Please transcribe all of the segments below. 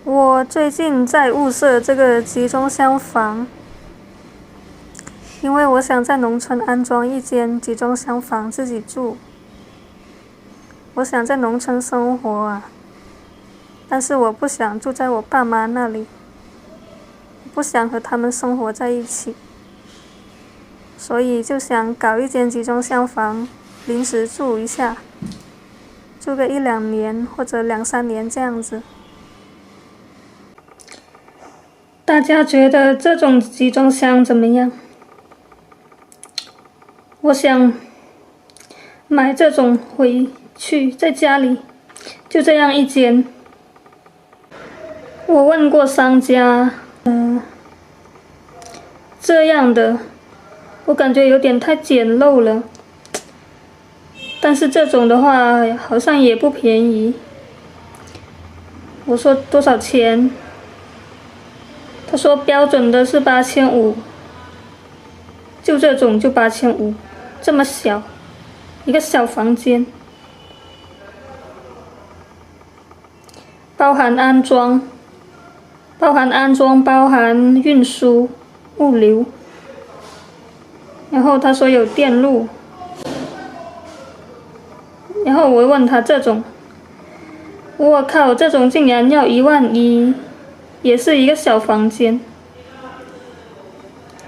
我最近在物色这个集中箱房，因为我想在农村安装一间集中箱房自己住。我想在农村生活啊，但是我不想住在我爸妈那里，不想和他们生活在一起，所以就想搞一间集中箱房，临时住一下，住个1-2年或者2-3年这样子。大家觉得这种集中箱怎么样？我想买这种回去，在家里就这样一间。我问过商家，这样的我感觉有点太简陋了，但是这种的话好像也不便宜。我说多少钱？他说标准的是8500，就这种就8500，这么小，一个小房间，包含安装，包含运输、物流，然后他说有电路，然后我问他这种，我靠，这种竟然要11000，也是一个小房间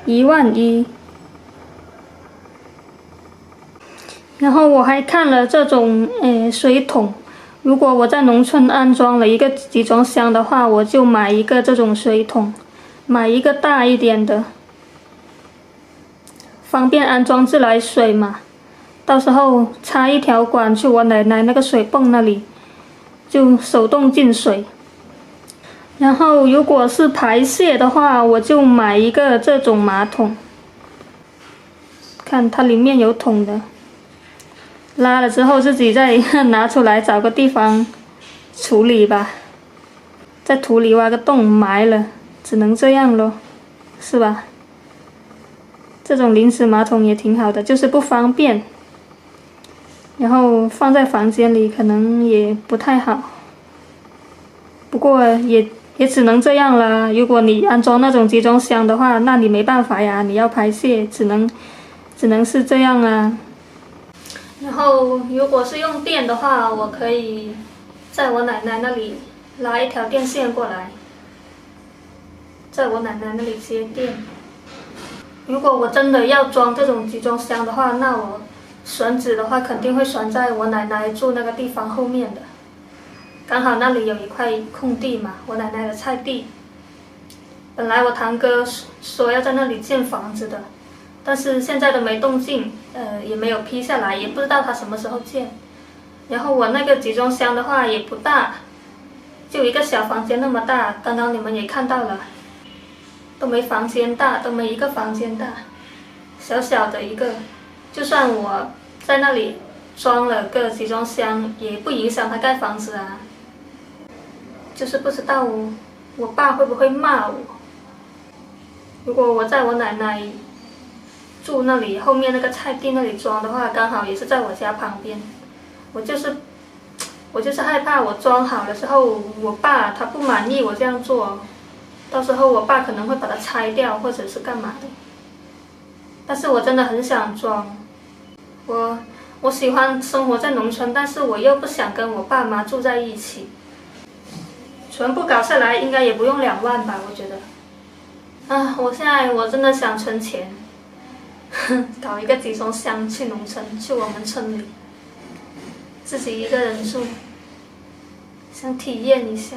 ，11000。然后我还看了这种水桶，如果我在农村安装了一个集装箱的话，我就买一个这种水桶，买一个大一点的，方便安装自来水嘛。到时候插一条管去我奶奶那个水泵那里，就手动进水。然后如果是排泄的话，我就买一个这种马桶，看它里面有桶的，拉了之后自己再拿出来找个地方处理吧，在土里挖个洞埋了，只能这样咯，是吧？这种临时马桶也挺好的，就是不方便，然后放在房间里可能也不太好，不过也只能这样了。如果你安装那种集中箱的话，那你没办法呀，你要排泄，只能是这样啊。然后如果是用电的话，我可以在我奶奶那里拉一条电线过来，在我奶奶那里接电。如果我真的要装这种集中箱的话，那我选址的话肯定会选在我奶奶住那个地方后面的，刚好那里有一块空地嘛，我奶奶的菜地。本来我堂哥说要在那里建房子的，但是现在都没动静，也没有批下来，也不知道他什么时候建。然后我那个集中箱的话也不大，就一个小房间那么大，刚刚你们也看到了，都没房间大，都没一个房间大，小小的一个。就算我在那里装了个集中箱，也不影响他盖房子啊。就是不知道我爸会不会骂我。如果我在我奶奶住那里后面那个菜地那里装的话，刚好也是在我家旁边。我就是害怕我装好了之后，我爸他不满意我这样做，到时候我爸可能会把它拆掉或者是干嘛的。但是我真的很想装，我喜欢生活在农村，但是我又不想跟我爸妈住在一起。全部搞下来应该也不用2万吧，我觉得。我现在真的想存钱，搞一个集中箱去农村，去我们村里，自己一个人住，想体验一下。